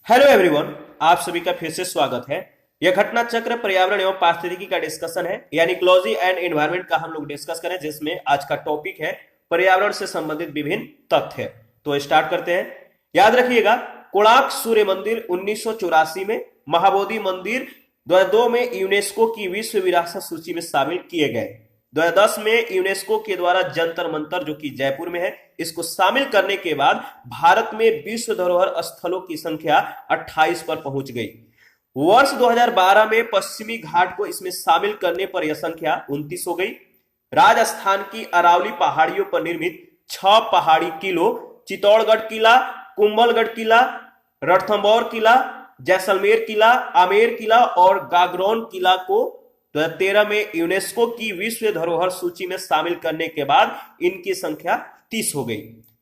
Hello everyone, आप सभी का फिर से स्वागत है। यह घटना चक्र पर्यावरण एवं पारिस्थितिकी का डिस्कशन है, यानी इकोलॉजी एंड एनवायरनमेंट का हम लोग डिस्कस करें, जिसमें आज का टॉपिक है पर्यावरण से संबंधित विभिन्न तथ्य। तो स्टार्ट करते हैं। याद रखिएगा, कोणार्क सूर्य मंदिर 1984 में, महाबोधि मंदिर 2002 में यूनेस्को की विश्व विरासत सूची में शामिल किए गए। 2010 में यूनेस्को के द्वारा जंतर मंतर, जो कि जयपुर में है, इसको शामिल करने के बाद भारत में विश्व धरोहर स्थलों की संख्या 28 पर पहुंच गई। वर्ष 2012 में पश्चिमी घाट को इसमें शामिल करने पर यह संख्या 29 हो गई। राजस्थान की अरावली पहाड़ियों पर निर्मित 6 पहाड़ी किलों, चित्तौड़गढ़ किला, कुंभलगढ़ किला, रणथंभौर किला, जैसलमेर किला, आमेर किला और गागरोन किला को 2013 में यूनेस्को की विश्व धरोहर सूची में शामिल करने के बाद इनकी संख्या 30 हो गई।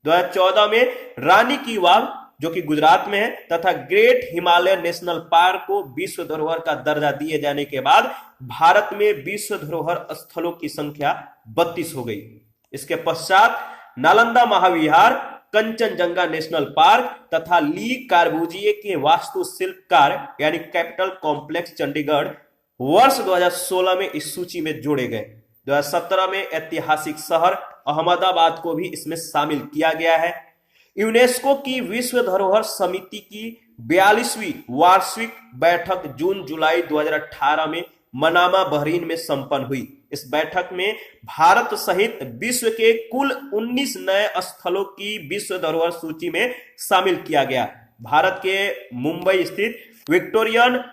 2014 में रानी की वाव, जो कि गुजरात में है, तथा ग्रेट हिमालय नेशनल पार्क को विश्व धरोहर का दर्जा दिए जाने के बाद भारत में विश्व धरोहर स्थलों की संख्या 32 हो गई। इसके पश्चात नालंदा महाविहार, कंचनजंगा नेशनल पार्क तथा ली कार्बूजिए के वास्तुशिल्पकार यानी कैपिटल कॉम्प्लेक्स चंडीगढ़ वर्ष 2016 में इस सूची में जोड़े गए। 2017 में ऐतिहासिक शहर अहमदाबाद को भी इसमें शामिल किया गया है। यूनेस्को की विश्व धरोहर समिति की 42वीं वार्षिक बैठक जून जुलाई 2018 में मनामा, बहरीन में संपन्न हुई। इस बैठक में भारत सहित विश्व के कुल 19 नए स्थलों की विश्व धरोहर सूची में शामिल किया गया। भारत के मुंबई स्थित विक्टोरियन,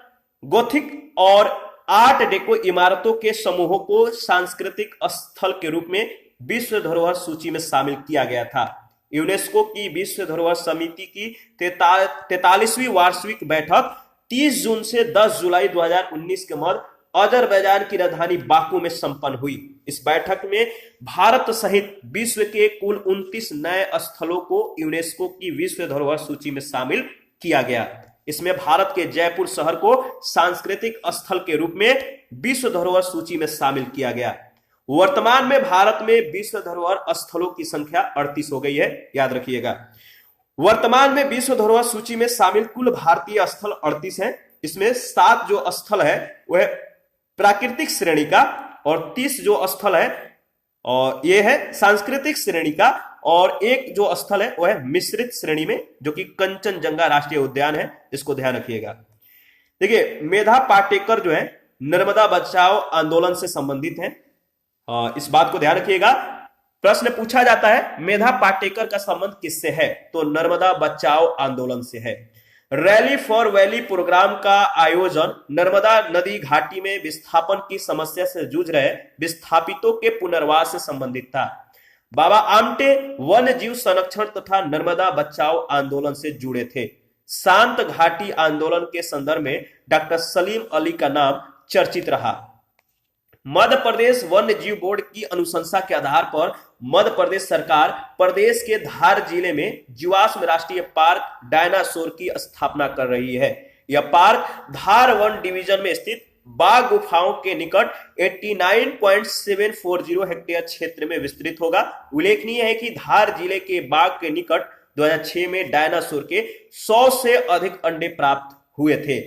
गोथिक और आर्ट डेको इमारतों के समूहों को सांस्कृतिक स्थल के रूप में विश्व धरोहर सूची में शामिल किया गया था। यूनेस्को की विश्व धरोहर समिति की 43वीं वार्षिक बैठक 30 जून से 10 जुलाई 2019 के मध्य अजरबैजान की राजधानी बाकू में संपन्न हुई। इस बैठक में भारत सहित विश्व के कुल 29 नए स्थलों को यूनेस्को की विश्व धरोहर सूची में शामिल किया गया। इसमें भारत के जयपुर शहर को सांस्कृतिक स्थल के रूप में विश्व धरोहर सूची में शामिल किया गया। वर्तमान में भारत में विश्व धरोहर स्थलों की संख्या 38 हो गई है। याद रखिएगा, वर्तमान में विश्व धरोहर सूची में शामिल कुल भारतीय स्थल 38 हैं। इसमें 7 जो स्थल है वह प्राकृतिक श्रेणी का, और 30 जो स्थल है और यह है सांस्कृतिक श्रेणी का, और एक जो स्थल है वह है मिश्रित श्रेणी में, जो कि कंचनजंगा राष्ट्रीय उद्यान है। इसको ध्यान रखिएगा। देखिए, मेधा पाटेकर जो है नर्मदा बचाओ आंदोलन से संबंधित है। इस बात को ध्यान रखिएगा। प्रश्न पूछा जाता है मेधा पाटेकर का संबंध किससे है, तो नर्मदा बचाओ आंदोलन से है। रैली फॉर वैली प्रोग्राम का आयोजन नर्मदा नदी घाटी में विस्थापन की समस्या से जूझ रहे विस्थापितों के पुनर्वास से संबंधित था। बाबा आमटे वन्य जीव संरक्षण तथा नर्मदा बचाओ आंदोलन से जुड़े थे। शांत घाटी आंदोलन के संदर्भ में डॉक्टर सलीम अली का नाम चर्चित रहा। मध्य प्रदेश वन्य जीव बोर्ड की अनुशंसा के आधार पर मध्य प्रदेश सरकार प्रदेश के धार जिले में जीवाश्म राष्ट्रीय पार्क डायनासोर की स्थापना कर रही है। यह पार्क धार वन डिवीजन में स्थित बाघ गुफाओं के निकट 89.740 हेक्टेयर क्षेत्र में विस्तृत होगा। उल्लेखनीय है कि धार जिले के बाघ के निकट 2006 में डायनासोर के 100 से अधिक अंडे प्राप्त हुए थे,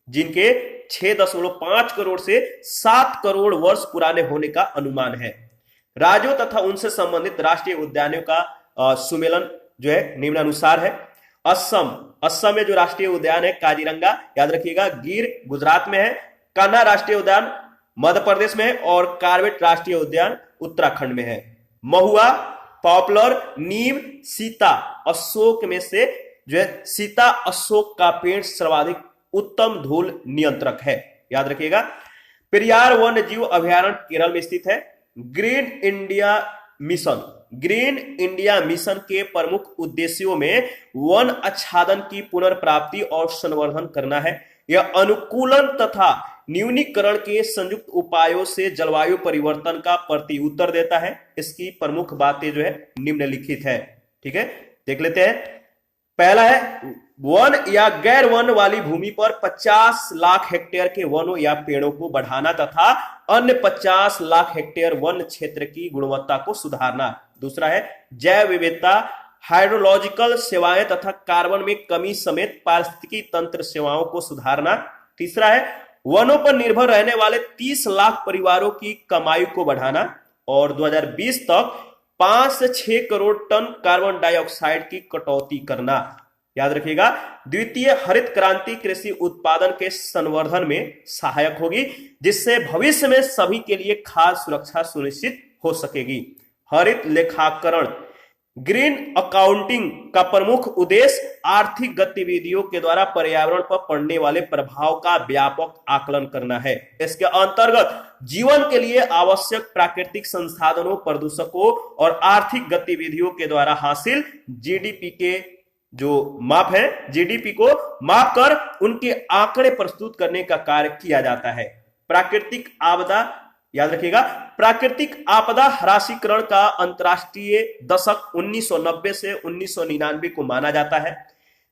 जिनके 6.5 करोड़ से 7 करोड़ वर्ष पुराने होने का अनुमान है। राज्यों तथा उनसे संबंधित राष्ट्रीय उद्यानों का सुमेलन जो है निम्नानुसार है। असम में जो राष्ट्रीय उद्यान है काजीरंगा, याद रखिएगा। गिर गुजरात में है। कान्हा राष्ट्रीय उद्यान मध्य प्रदेश में है, और कार्बेट राष्ट्रीय उद्यान उत्तराखंड में है। महुआ, पॉपुलर, नीम, सीता, अशोक में से जो है सीता अशोक का पेड़ सर्वाधिक उत्तम धूल नियंत्रक है। याद रखिएगा। पेरियार वन्य जीव अभयारण्य केरल में स्थित है। ग्रीन इंडिया मिशन के प्रमुख उद्देश्यों में वन आच्छादन की पुनर्प्राप्ति और संवर्धन करना है। यह अनुकूलन तथा न्यूनीकरण के संयुक्त उपायों से जलवायु परिवर्तन का प्रति उत्तर देता है। इसकी प्रमुख बातें जो है निम्नलिखित है। ठीक है, देख लेते हैं। पहला है वन या गैर वन वाली भूमि पर 50 लाख हेक्टेयर के वनों या पेड़ों को बढ़ाना तथा अन्य 50 लाख हेक्टेयर वन क्षेत्र की गुणवत्ता को सुधारना। दूसरा है जैव विविधता हाइड्रोलॉजिकल सेवाएं तथा कार्बन में कमी समेत पारिस्थितिकी तंत्र सेवाओं को सुधारना। तीसरा है वनों पर निर्भर रहने वाले 30 लाख परिवारों की कमाई को बढ़ाना और 2020 तक 5 से 6 करोड़ टन कार्बन डाइऑक्साइड की कटौती करना। याद रखिएगा, द्वितीय हरित क्रांति कृषि उत्पादन के संवर्धन में सहायक होगी, जिससे भविष्य में सभी के लिए खाद्य सुरक्षा सुनिश्चित हो सकेगी। हरित लेखाकरण ग्रीन अकाउंटिंग का प्रमुख उद्देश्य आर्थिक गतिविधियों के द्वारा पर्यावरण पर पड़ने वाले प्रभाव का व्यापक आकलन करना है। इसके अंतर्गत जीवन के लिए आवश्यक प्राकृतिक संसाधनों, प्रदूषकों और आर्थिक गतिविधियों के द्वारा हासिल जीडीपी के जो माप है, जीडीपी को माप कर उनके आंकड़े प्रस्तुत करने का कार्य किया जाता है। प्राकृतिक आपदा, याद रखिएगा, प्राकृतिक आपदा ह्रासीकरण का अंतरराष्ट्रीय दशक 1990 से 1999 को माना जाता है।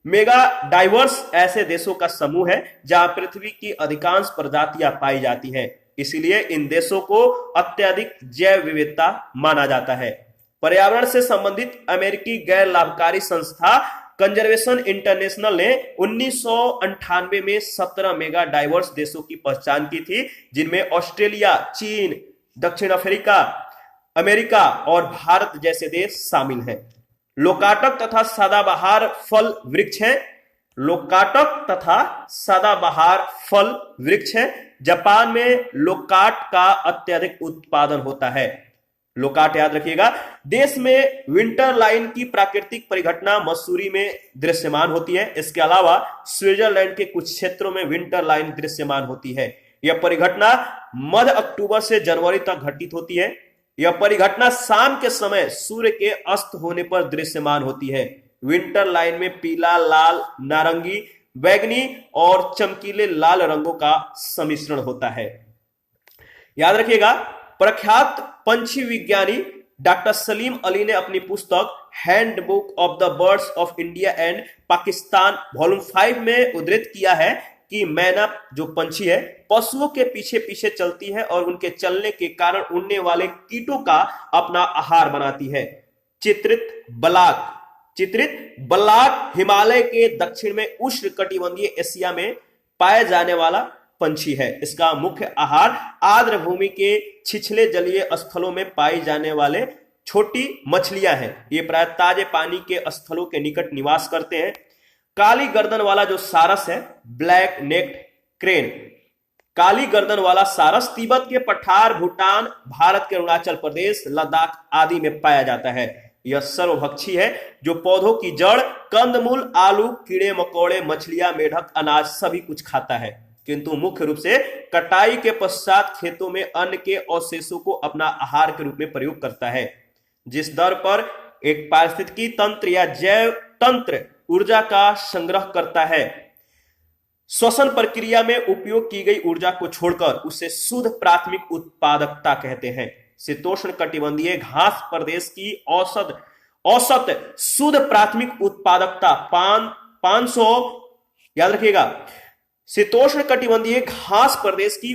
मेगा डाइवर्स ऐसे देशों का समूह है जहां पृथ्वी की अधिकांश प्रजातियां पाई जाती हैं, इसलिए इन देशों को अत्यधिक जैव विविधता माना जाता है। पर्यावरण से संबंधित अमेरिकी गैर लाभकारी संस्था कंजर्वेशन इंटरनेशनल ने 1998 में 17 मेगा डाइवर्स देशों की पहचान की थी, जिनमें ऑस्ट्रेलिया, चीन, दक्षिण अफ्रीका, अमेरिका और भारत जैसे देश शामिल हैं। लोकाटक तथा सदाबहार फल वृक्ष है। लोकाटक तथा सदाबहार फल वृक्ष है। जापान में लोकाट का अत्यधिक उत्पादन होता है। लोकाट याद रखिएगा। देश में विंटर लाइन की प्राकृतिक परिघटना मसूरी में दृश्यमान होती है। इसके अलावा स्विट्जरलैंड के कुछ क्षेत्रों में विंटर लाइन दृश्यमान होती है। यह परिघटना मध्य अक्टूबर से जनवरी तक घटित होती है। यह परिघटना शाम के समय सूर्य के अस्त होने पर दृश्यमान होती है। विंटर लाइन में पीला, लाल, नारंगी, बैंगनी और चमकीले लाल रंगों का सम्मिश्रण होता है। याद रखिएगा, प्रख्यात पंछी विज्ञानी डॉक्टर सलीम अली ने अपनी पुस्तक handbook of the birds of India and Pakistan volume 5 में उद्धृत किया है कि मैना जो पंछी है पशुओं के पीछे पीछे चलती है और उनके चलने के कारण उड़ने वाले कीटों का अपना आहार बनाती है। चित्रित बलाक हिमालय के दक्षिण में उष्णकटिबंधीय एशिया में पाए जाने वाला पंछी है। इसका मुख्य आहार आर्द्र भूमि के छिछले जलीय स्थलों में पाई जाने वाले छोटी मछलियां हैं। ये प्राय ताजे पानी के स्थलों के निकट निवास करते हैं। काली गर्दन वाला जो सारस है, ब्लैक नेक्ड क्रेन, काली गर्दन वाला सारस तिब्बत के पठार, भूटान, भारत के अरुणाचल प्रदेश, लद्दाख आदि में पाया जाता है। यह सर्वभक्षी है जो पौधों की जड़, कंदमूल, आलू, कीड़े मकोड़े, मछलियां, मेढक, अनाज सभी कुछ खाता है, किंतु मुख्य रूप से कटाई के पश्चात खेतों में अन्न के अवशेषों को अपना आहार के रूप में प्रयोग करता है। जिस दर पर एक पारिस्थितिकी तंत्र या जैव तंत्र ऊर्जा का संग्रह करता है, श्वसन प्रक्रिया में उपयोग की गई ऊर्जा को छोड़कर उसे शुद्ध प्राथमिक उत्पादकता कहते हैं। शीतोष्ण कटिबंधीय घास प्रदेश की औसत शुद्ध प्राथमिक उत्पादकता 500, याद रखिएगा, शीतोष्ण कटिबंधीय घास प्रदेश की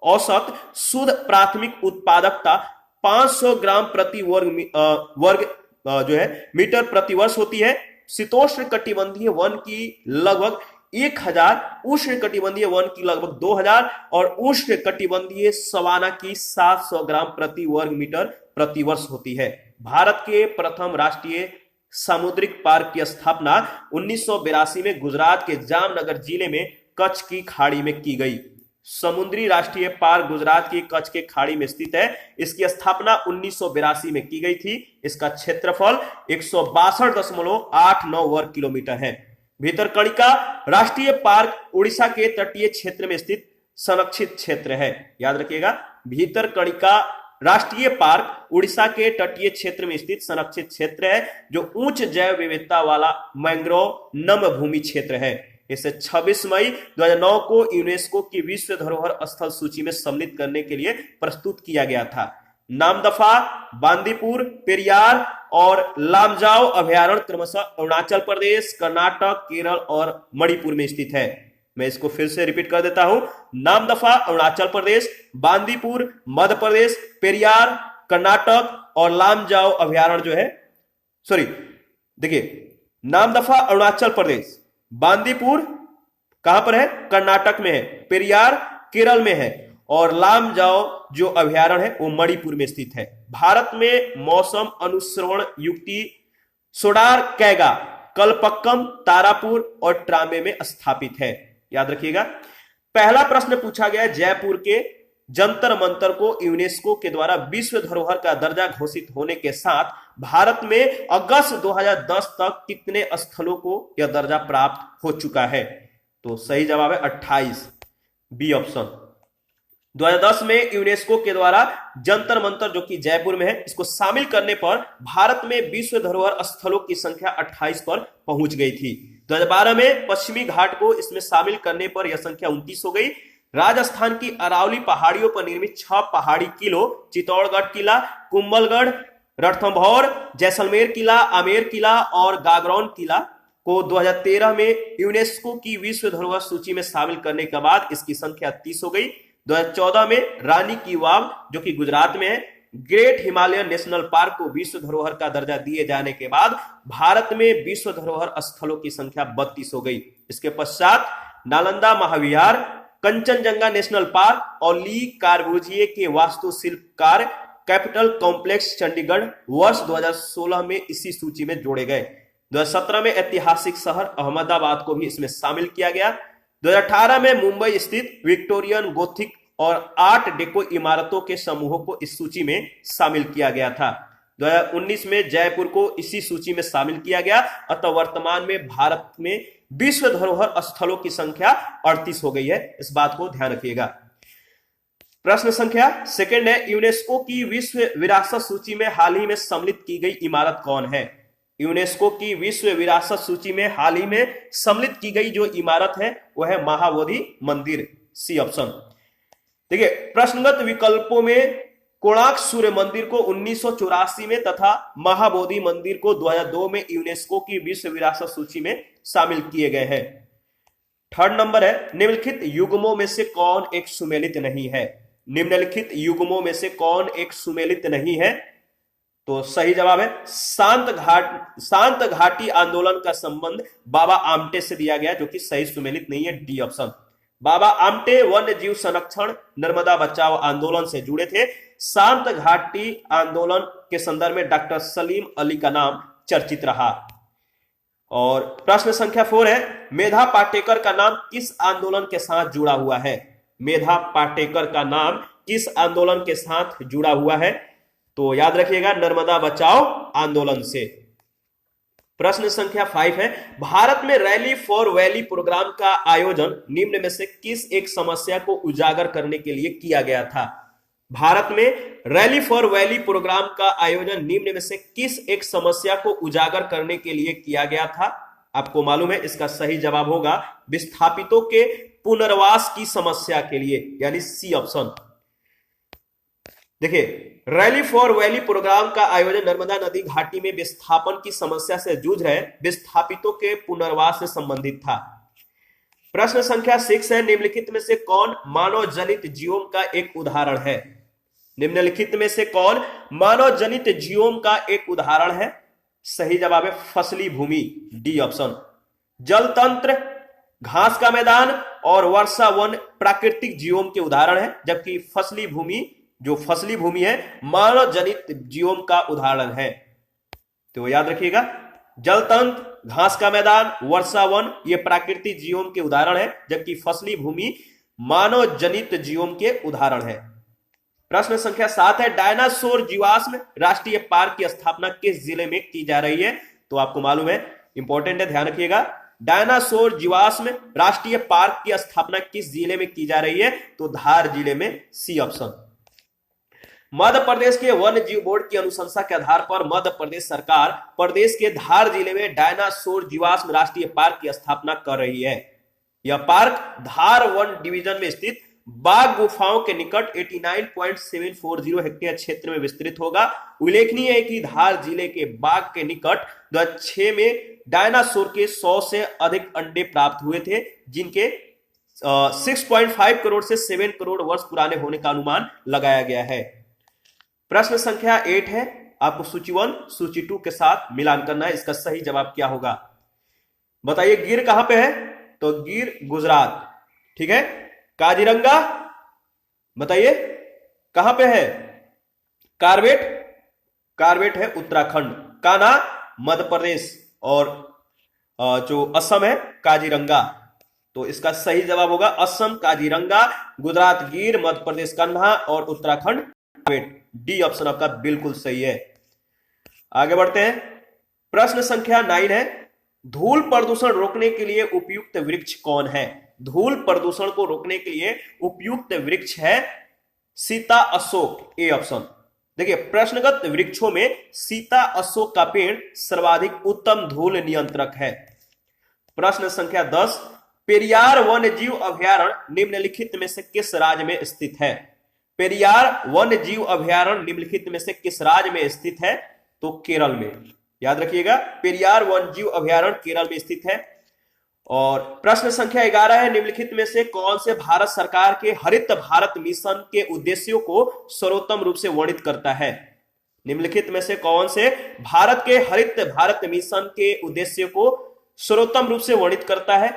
औसत शुद्ध प्राथमिक उत्पादकता 500 ग्राम प्रति वर्ग जो है मीटर प्रति वर्ष होती है। शीतोष्ण कटिबंधीय वन की लगभग 1000, उष्ण कटिबंधीय वन की लगभग 2000 और उष्ण कटिबंधीय सवाना की 700 ग्राम प्रति वर्ग मीटर प्रति वर्ष होती है। भारत के प्रथम राष्ट्रीय सामुद्रिक पार्क की स्थापना 1982 में गुजरात के जामनगर जिले में कच्छ की खाड़ी में की गई। समुद्री राष्ट्रीय पार्क गुजरात की कच्छ के खाड़ी में स्थित है। इसकी स्थापना 1982 में की गई थी। इसका क्षेत्रफल 162.89 वर्ग किलोमीटर है। भीतरकणिका राष्ट्रीय पार्क उड़ीसा के तटीय क्षेत्र में स्थित संरक्षित क्षेत्र है। याद रखिएगा, भीतरकणिका राष्ट्रीय पार्क उड़ीसा के तटीय क्षेत्र में स्थित संरक्षित क्षेत्र है जो उच्च जैव विविधता वाला मैंग्रोव नम भूमि क्षेत्र है। इसे 26 मई 2009 को यूनेस्को की विश्व धरोहर स्थल सूची में सम्मिलित करने के लिए प्रस्तुत किया गया था। नामदफा, बांदीपुर, पेरियार और लामजाओ अभयारण्य क्रमशः अरुणाचल प्रदेश, कर्नाटक, केरल और मणिपुर में स्थित है। मैं इसको फिर से रिपीट कर देता हूं। नामदफा अरुणाचल प्रदेश, बांदीपुर मध्य प्रदेश, पेरियार कर्नाटक और लामजाओ अभयारण्य जो है देखिए, नामदफा अरुणाचल प्रदेश, बांदीपुर कहां पर है, कर्नाटक में है, पेरियार केरल में है, और लामजाओ जो अभयारण्य है वो मणिपुर में स्थित है। भारत में मौसम अनुश्रवण युक्ति सोडार कैगा, कलपक्कम, तारापुर और ट्रामे में स्थापित है। याद रखिएगा। पहला प्रश्न पूछा गया जयपुर के जंतर मंतर को यूनेस्को के द्वारा विश्व धरोहर का दर्जा घोषित होने के साथ भारत में अगस्त 2010 तक कितने स्थलों को यह दर्जा प्राप्त हो चुका है? तो सही जवाब है 28, बी ऑप्शन। 2010 में यूनेस्को के द्वारा जंतर मंतर जो कि जयपुर में है, इसको शामिल करने पर भारत में विश्व धरोहर स्थलों की संख्या 28 पर पहुंच गई थी। 2012 में पश्चिमी घाट को इसमें शामिल करने पर यह संख्या 29 हो गई। राजस्थान की अरावली पहाड़ियों पर निर्मित 6 पहाड़ी किलों, चित्तौड़गढ़ किला, कुंभलगढ़, रणथंभौर, जैसलमेर किला, आमेर किला और गागरौन किला को 2013 में यूनेस्को की विश्व धरोहर सूची में शामिल करने के बाद इसकी संख्या 30 हो गई। 2014 में रानी की वाव जो कि गुजरात में है, ग्रेट हिमालयन नेशनल पार्क को विश्व धरोहर का दर्जा दिए जाने के बाद भारत में विश्व धरोहर स्थलों की संख्या 32 हो गई। इसके पश्चात नालंदा महाविहार, कंचनजंगा नेशनल पार्क और ली कार्बूजिए के वास्तुशिल्पकार कैपिटल कॉम्प्लेक्स चंडीगढ़ वर्ष 2016 में इसी सूची में जोड़े गए। 2017 में ऐतिहासिक शहर अहमदाबाद को भी इसमें शामिल किया गया। 2018 में मुंबई स्थित विक्टोरियन गोथिक और आर्ट डेको इमारतों के समूहों को इस सूची में शामिल किया गया था। 2019 में जयपुर को इसी सूची में शामिल किया गया। अतः वर्तमान में भारत में विश्व धरोहर स्थलों की संख्या 38 हो गई है। इस बात को ध्यान रखिएगा। प्रश्न संख्या सेकंड है, यूनेस्को की विश्व विरासत सूची में हाल ही में सम्मिलित की गई इमारत कौन है? यूनेस्को की विश्व विरासत सूची में हाल ही में सम्मिलित की गई जो इमारत है वह है महाबोधि मंदिर, सी ऑप्शन। देखिए, प्रश्नगत विकल्पों में कोणार्क सूर्य मंदिर को 1984 में तथा महाबोधि मंदिर को 2002 में यूनेस्को की विश्व विरासत सूची में शामिल किए गए हैं। थर्ड नंबर है, निम्नलिखित युग्मों में से कौन एक सुमेलित नहीं है? निम्नलिखित युग्मों में से कौन एक सुमेलित नहीं है? तो सही जवाब है शांत घाटी आंदोलन का संबंध बाबा आमटे से दिया गया, जो कि सही सुमेलित नहीं है, डी ऑप्शन। बाबा आमटे वन्य जीव संरक्षण नर्मदा बचाओ आंदोलन से जुड़े थे। शांत घाटी आंदोलन के संदर्भ में डॉक्टर सलीम अली का नाम चर्चित रहा। और प्रश्न संख्या 4 है, मेधा पाटेकर का नाम किस आंदोलन के साथ जुड़ा हुआ है? मेधा पाटेकर का नाम किस आंदोलन के साथ जुड़ा हुआ है? तो याद रखिएगा, नर्मदा बचाओ आंदोलन से। प्रश्न संख्या 5 है, भारत में रैली फॉर वैली प्रोग्राम का आयोजन निम्न में से किस एक समस्या को उजागर करने के लिए किया गया था? भारत में रैली फॉर वैली प्रोग्राम का आयोजन निम्न में से किस एक समस्या को उजागर करने के लिए किया गया था? आपको मालूम है, इसका सही जवाब होगा विस्थापितों के पुनर्वास की समस्या के लिए, यानी सी ऑप्शन। देखिए, रैली फॉर वैली प्रोग्राम का आयोजन नर्मदा नदी घाटी में विस्थापन की समस्या से जूझ रहे विस्थापितों के पुनर्वास से संबंधित था। प्रश्न संख्या 6 है, निम्नलिखित में से कौन मानव जनित जीवों का एक उदाहरण है? निम्नलिखित में से कौन मानव जनित जीवों का एक उदाहरण है? सही जवाब है फसली भूमि, डी ऑप्शन। जल तंत्र, घास का मैदान और वर्षा वन प्राकृतिक जीवों के उदाहरण है, जबकि फसली भूमि है मानव जनित जीवों का उदाहरण है। तो याद रखिएगा, जल तंत्र, घास का मैदान, वर्षा वन ये प्राकृतिक जीवों के उदाहरण है, जबकि फसली भूमि मानव जनित जीवों के उदाहरण है। प्रश्न संख्या 7 है, डायनासोर जीवाश्म राष्ट्रीय पार्क की स्थापना किस जिले में की जा रही है? तो आपको मालूम है, इंपॉर्टेंट है, ध्यान रखिएगा। डायनासोर जीवाश्म राष्ट्रीय पार्क की स्थापना किस जिले में की जा रही है? तो धार जिले में, सी ऑप्शन। मध्य प्रदेश के वन्य जीव बोर्ड की अनुशंसा के आधार पर मध्य प्रदेश सरकार प्रदेश के धार जिले में डायनासोर जीवाश्म राष्ट्रीय पार्क की स्थापना कर रही है। यह पार्क धार वन डिवीजन में स्थित बाघ गुफाओं के निकट 89.740 हेक्टेयर क्षेत्र में विस्तृत होगा। उल्लेखनीय है कि धार जिले के बाघ के निकट 2006 में डायनासोर के 100 से अधिक अंडे प्राप्त हुए थे, जिनके 6.5 करोड़ से 7 करोड़ वर्ष पुराने होने का अनुमान लगाया गया है। प्रश्न संख्या 8 है, आपको सूची 1 सूची 2 के साथ मिलान करना है। इसका सही जवाब क्या होगा बताइए। गिर कहां पे है? तो गिर गुजरात, ठीक है। काजीरंगा बताइए कहां पे है? कार्बेट, कार्बेट है उत्तराखंड। कान्हा मध्य प्रदेश, और जो असम है काजीरंगा। तो इसका सही जवाब होगा असम काजीरंगा, गुजरात गिर, मध्य प्रदेश कान्हा और उत्तराखंड कार्बेट। डी ऑप्शन आपका बिल्कुल सही है। आगे बढ़ते हैं। प्रश्न संख्या 9 है, धूल प्रदूषण रोकने के लिए उपयुक्त वृक्ष कौन है? धूल प्रदूषण को रोकने के लिए उपयुक्त वृक्ष है सीता अशोक, ए ऑप्शन। देखिए प्रश्नगत वृक्षों में सीता अशोक का पेड़ सर्वाधिक उत्तम धूल नियंत्रक है। प्रश्न संख्या 10, पेरियार वन्य जीव अभयारण्य निम्नलिखित में से किस राज्य में स्थित है? पेरियार वन्य जीव अभयारण्य निम्नलिखित में से किस राज्य में स्थित है? तो केरल में। याद रखिएगा पेरियार वन्य जीव अभयारण्य केरल में स्थित है। और प्रश्न संख्या 11 है, निम्नलिखित में से कौन से भारत सरकार के हरित भारत मिशन के उद्देश्यों को सर्वोत्तम रूप से वर्णित करता है? निम्नलिखित में से कौन से भारत के हरित भारत मिशन के उद्देश्यों को सर्वोत्तम रूप से वर्णित करता है?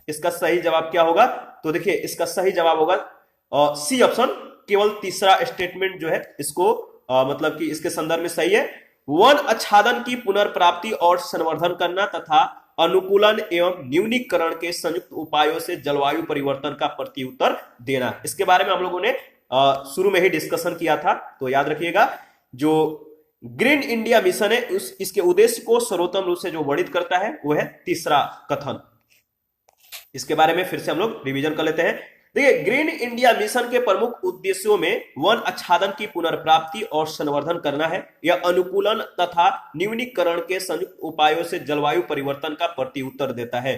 इसका सही जवाब क्या होगा? तो देखिए इसका सही जवाब होगा सी ऑप्शन। केवल तीसरा स्टेटमेंट जो है इसको मतलब कि इसके संदर्भ में सही है। वन आच्छादन की पुनर्प्राप्ति और संवर्धन करना तथा अनुकूलन एवं न्यूनीकरण के संयुक्त उपायों से जलवायु परिवर्तन का प्रत्युत्तर देना। इसके बारे में हम लोगों ने शुरू में ही डिस्कशन किया था। तो याद रखिएगा जो ग्रीन इंडिया मिशन है इसके उद्देश्य को सर्वोत्तम रूप से जो वर्णित करता है वो है तीसरा कथन। इसके बारे में फिर से हम लोग रिवीजन कर लेते हैं। देखिए ग्रीन इंडिया मिशन के प्रमुख उद्देश्यों में वन आच्छादन की पुनर्प्राप्ति और संवर्धन करना है। यह अनुकूलन तथा न्यूनीकरण के संयुक्त उपायों से जलवायु परिवर्तन का प्रत्युत्तर देता है।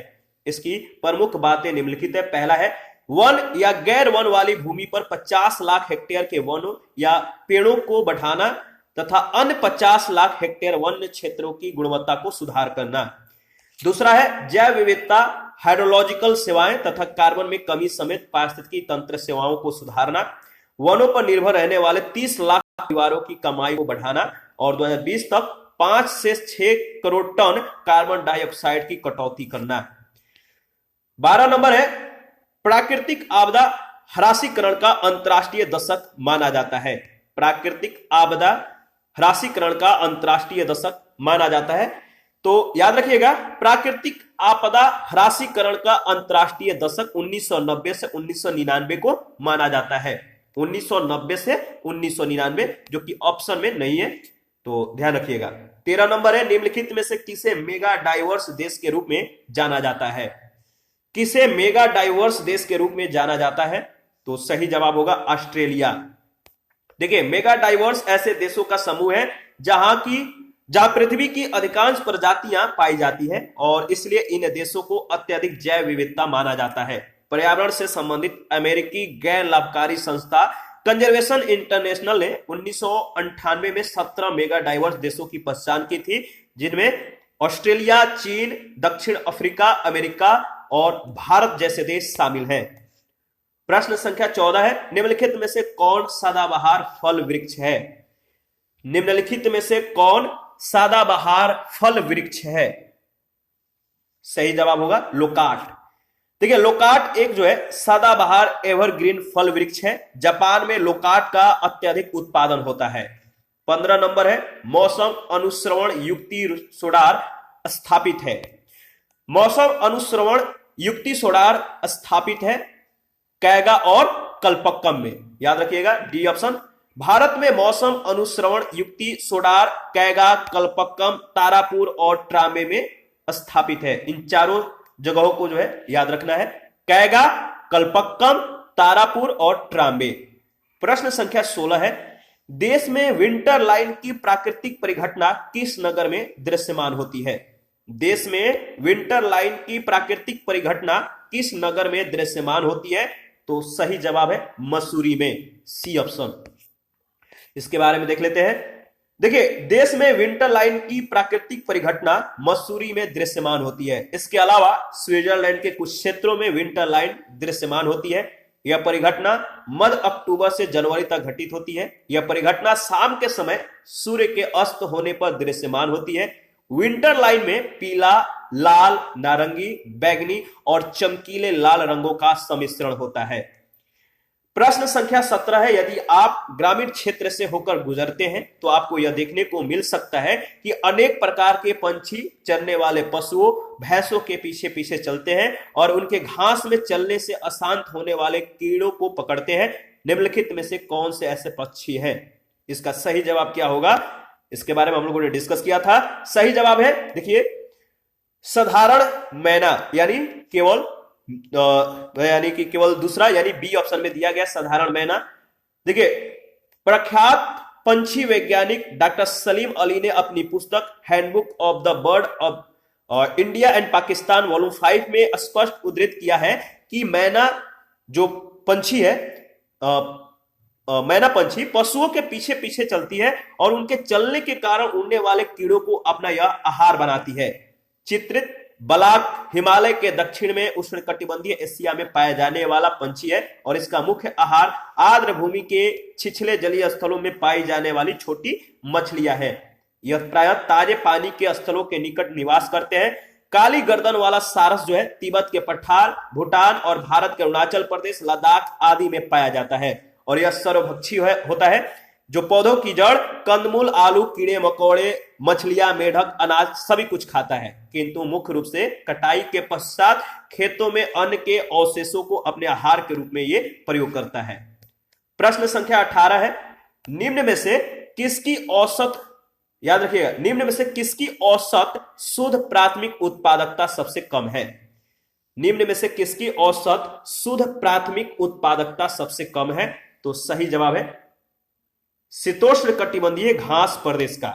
इसकी प्रमुख बातें निम्नलिखित है। पहला है वन या गैर वन वाली भूमि पर 50 लाख हेक्टेयर के वनों या पेड़ों को बढ़ाना तथा अन्य 50 लाख हेक्टेयर वन्य क्षेत्रों की गुणवत्ता को सुधार करना। दूसरा है जैव विविधता, हाइड्रोलॉजिकल सेवाएं तथा कार्बन में कमी समेत पारिस्थितिकी तंत्र सेवाओं को सुधारना। वनों पर निर्भर रहने वाले 30 लाख परिवारों की कमाई को बढ़ाना और 2020 तक 5 से 6 करोड़ टन कार्बन डाइऑक्साइड की कटौती करना। 12 नंबर है प्राकृतिक आपदा ह्रासीकरण का अंतरराष्ट्रीय दशक माना जाता है। प्राकृतिक आपदा ह्रासीकरण का अंतरराष्ट्रीय दशक माना जाता है। तो याद रखिएगा प्राकृतिक आपदा ह्रासीकरण का अंतरराष्ट्रीय दशक 1990 से 1999 को माना जाता है। 1990 से 1999 जो कि ऑप्शन में नहीं है, तो ध्यान रखिएगा। 13 नंबर है निम्नलिखित में से किसे मेगा डाइवर्स देश के रूप में जाना जाता है? किसे मेगा डाइवर्स देश के रूप में जाना जाता है? तो सही जवाब होगा ऑस्ट्रेलिया। देखिए मेगा डाइवर्स ऐसे देशों का समूह है जहां पृथ्वी की अधिकांश प्रजातियां पाई जाती है और इसलिए इन देशों को अत्यधिक जैव विविधता माना जाता है। पर्यावरण से संबंधित अमेरिकी गैर लाभकारी संस्था कंजर्वेशन इंटरनेशनल ने 1998 में 17 मेगा डाइवर्स देशों की पहचान की थी, जिनमें ऑस्ट्रेलिया, चीन, दक्षिण अफ्रीका, अमेरिका और भारत जैसे देश शामिल हैं। प्रश्न संख्या 14 है निम्नलिखित में से कौन सदाबहार फल वृक्ष है? निम्नलिखित में से कौन सदाबहार फल वृक्ष है? सही जवाब होगा लोकाट। देखिए लोकाट एक जो है सदाबहार एवरग्रीन फल वृक्ष है। जापान में लोकाट का अत्यधिक उत्पादन होता है। 15 नंबर है मौसम अनुश्रवण युक्ति सोडार स्थापित है। मौसम अनुश्रवण युक्ति सोडार स्थापित है कैगा और कल्पक्कम में। याद रखिएगा डी ऑप्शन। भारत में मौसम अनुश्रवण युक्ति सोडार कैगा, कल्पक्कम, तारापुर और ट्रामे में स्थापित है। इन चारों जगहों को जो है याद रखना है, कैगा, कल्पक्कम, तारापुर और ट्रामे। प्रश्न संख्या 16 है देश में विंटर लाइन की प्राकृतिक परिघटना किस नगर में दृश्यमान होती है? देश में विंटर लाइन की प्राकृतिक परिघटना किस नगर में दृश्यमान होती है? तो सही जवाब है मसूरी में, सी ऑप्शन। इसके बारे में देख लेते हैं। देखिए देश में विंटर लाइन की प्राकृतिक परिघटना मसूरी में दृश्यमान होती है। इसके अलावा स्विट्जरलैंड के कुछ क्षेत्रों में विंटर लाइन दृश्यमान होती है। यह परिघटना मध्य अक्टूबर से जनवरी तक घटित होती है। यह परिघटना शाम के समय सूर्य के अस्त होने पर दृश्यमान होती है। विंटर लाइन में पीला, लाल, नारंगी, बैंगनी और चमकीले लाल रंगों का सम्मिश्रण होता है। प्रश्न संख्या 17 है, यदि आप ग्रामीण क्षेत्र से होकर गुजरते हैं तो आपको यह देखने को मिल सकता है कि अनेक प्रकार के पंछी चरने वाले पशुओं, भैंसों के पीछे पीछे चलते हैं और उनके घास में चलने से अशांत होने वाले कीड़ों को पकड़ते हैं। निम्नलिखित में से कौन से ऐसे पक्षी हैं? इसका सही जवाब क्या होगा, इसके बारे में हम लोगों ने डिस्कस किया था। सही जवाब है, देखिए, साधारण मैना, यानी कि केवल दूसरा, यानी बी ऑप्शन में दिया गया साधारण मैना। देखिए, प्रख्यात पंछी वैज्ञानिक डॉक्टर सलीम अली ने अपनी पुस्तक handbook of the bird of India and Pakistan volume 5 में स्पष्ट उद्धृत किया है कि मैना जो पंछी है, मैना पंछी पशुओं के पीछे पीछे चलती है और उनके चलने के कारण उड़ने वाले कीड़ों को अपना यह आहार बनाती है। चित्रित बलाक हिमालय के दक्षिण में उष्णकटिबंधीय एशिया में पाया जाने वाला पंछी है और इसका मुख्य आहार आर्द्र भूमि के छिछले जलीय स्थलों में पाई जाने वाली छोटी मछलियां हैं। यह प्रायः ताजे पानी के स्थलों के निकट निवास करते हैं। काली गर्दन वाला सारस जो है तिब्बत के पठार, भूटान और भारत के अरुणाचल प्रदेश, लद्दाख आदि में पाया जाता है और यह सर्वभक्षी होता है, जो पौधों की जड़, कंदमूल, आलू, कीड़े मकोड़े, मछलियां, मेढक, अनाज सभी कुछ खाता है, किंतु मुख्य रूप से कटाई के पश्चात खेतों में अन्न के अवशेषों को अपने आहार के रूप में ये प्रयोग करता है। प्रश्न संख्या 18 है, निम्न में से किसकी औसत, याद रखिएगा, निम्न में से किसकी औसत शुद्ध प्राथमिक उत्पादकता सबसे कम है? निम्न में से किसकी औसत शुद्ध प्राथमिक उत्पादकता सबसे कम है? तो सही जवाब है शीतोष्ण कटिबंधीय घास प्रदेश का।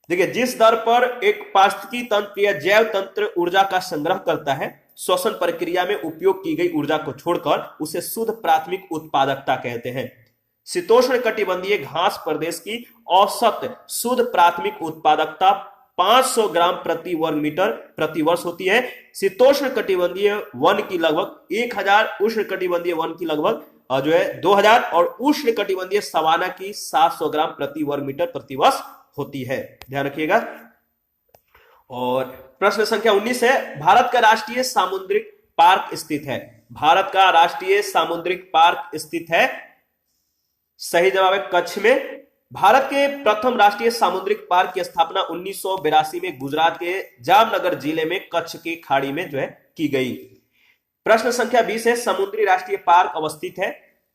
देखिए, जिस दर पर एक पारिस्थितिकी तंत्र या जैव तंत्र ऊर्जा का संग्रह करता है, श्वसन प्रक्रिया में उपयोग की गई ऊर्जा को छोड़कर उसे शुद्ध प्राथमिक उत्पादकता कहते हैं। शीतोष्ण कटिबंधीय घास प्रदेश की औसत शुद्ध प्राथमिक उत्पादकता 500 ग्राम प्रति वर्ग मीटर प्रति वर्ष होती है। शीतोष्ण कटिबंधीय वन की लगभग 1000, उष्ण कटिबंधीय वन की लगभग जो है 2000 और उष्ण कटिबंधीय सवाना की 700 ग्राम प्रति वर्ग मीटर प्रति वर्ष होती है, ध्यान रखिएगा। और प्रश्न संख्या 19 है, भारत का राष्ट्रीय सामुद्रिक पार्क स्थित है? भारत का राष्ट्रीय सामुद्रिक पार्क स्थित है, सही जवाब है कच्छ में। भारत के प्रथम राष्ट्रीय सामुद्रिक पार्क की स्थापना 1982 में गुजरात के जामनगर जिले में कच्छ की खाड़ी में जो है की गई। प्रश्न संख्या 20 है, समुद्री राष्ट्रीय पार्क अवस्थित है?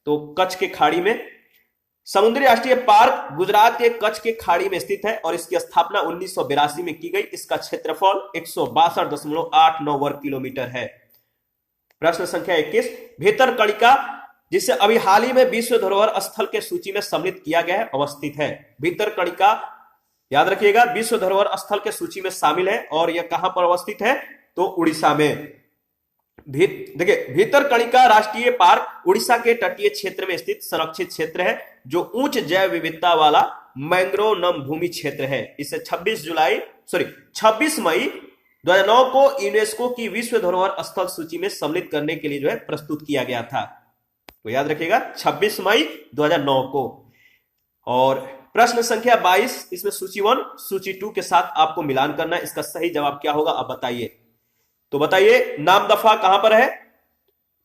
तो कच्छ के खाड़ी में। समुद्री राष्ट्रीय पार्क गुजरात के कच्छ के खाड़ी में स्थित है और इसकी स्थापना 1982 में की गई। इसका क्षेत्रफल 162.89 वर्ग किलोमीटर है। प्रश्न संख्या 21, भीतरकणिका, जिसे अभी हाल ही में विश्व धरोहर स्थल के सूची में सम्मिलित किया गया है, अवस्थित है। भीतरकणिका, याद रखिएगा, विश्व धरोहर स्थल के सूची में शामिल है और यह कहां पर अवस्थित है? तो उड़ीसा में। देखिए, भीतरकणिका राष्ट्रीय पार्क उड़ीसा के तटीय क्षेत्र में स्थित संरक्षित क्षेत्र है जो उच्च जैव विविधता वाला मैंग्रोव नम भूमि क्षेत्र है। इसे 26 मई 2009 को यूनेस्को की विश्व धरोहर स्थल सूची में सम्मिलित करने के लिए जो है प्रस्तुत किया गया था। तो याद रखिएगा 26 मई 2009 को। और प्रश्न संख्या 22, इसमें सूची 1 सूची 2 के साथ आपको मिलान करना है। इसका सही जवाब क्या होगा, आप बताइए। तो बताइए, नामदफा कहां पर है?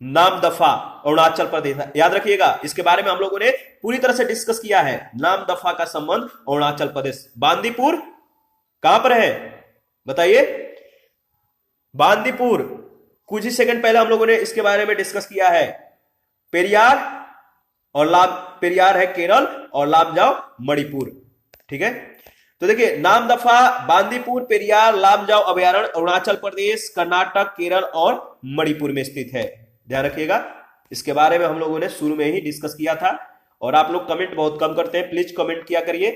नामदफा अरुणाचल प्रदेश, याद रखिएगा, इसके बारे में हम लोगों ने पूरी तरह से डिस्कस किया है। नामदफा का संबंध अरुणाचल प्रदेश। बांदीपुर कहां पर है, बताइए। बांदीपुर कुछ ही सेकंड पहले हम लोगों ने इसके बारे में डिस्कस किया है। पेरियार और पेरियार है केरल और लामजाओ मणिपुर, ठीक है। तो देखिए, नामदफा, बांदीपुर, पेरियार, लामजाओ अभयारण्य अरुणाचल प्रदेश, कर्नाटक, केरल और मणिपुर में स्थित है, ध्यान रखिएगा। इसके बारे में हम लोगों ने शुरू में ही डिस्कस किया था। और आप लोग कमेंट बहुत कम करते हैं, प्लीज कमेंट किया करिए।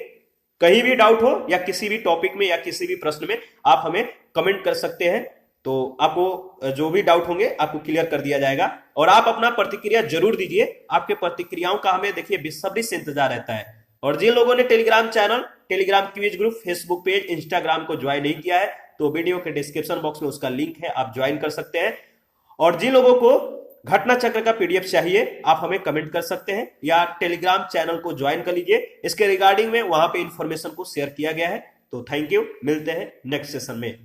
कहीं भी डाउट हो या किसी भी टॉपिक में या किसी भी प्रश्न में आप हमें कमेंट कर सकते हैं, तो आपको जो भी डाउट होंगे आपको क्लियर कर दिया जाएगा। और आप अपना प्रतिक्रिया जरूर दीजिए, आपके प्रतिक्रियाओं का हमें देखिए बेसब्री से इंतजार रहता है। और जिन लोगों ने Telegram channel, Telegram quiz group, Facebook page, Instagram को ज्वाइन नहीं किया है तो वीडियो के डिस्क्रिप्शन बॉक्स में उसका लिंक है, आप ज्वाइन कर सकते हैं। और जिन लोगों को घटना चक्र का पीडीएफ चाहिए आप हमें कमेंट कर सकते हैं या टेलीग्राम चैनल को ज्वाइन कर लीजिए, इसके रिगार्डिंग में वहां पे इंफॉर्मेशन को शेयर किया गया है। तो थैंक यू, मिलते हैं नेक्स्ट सेशन में।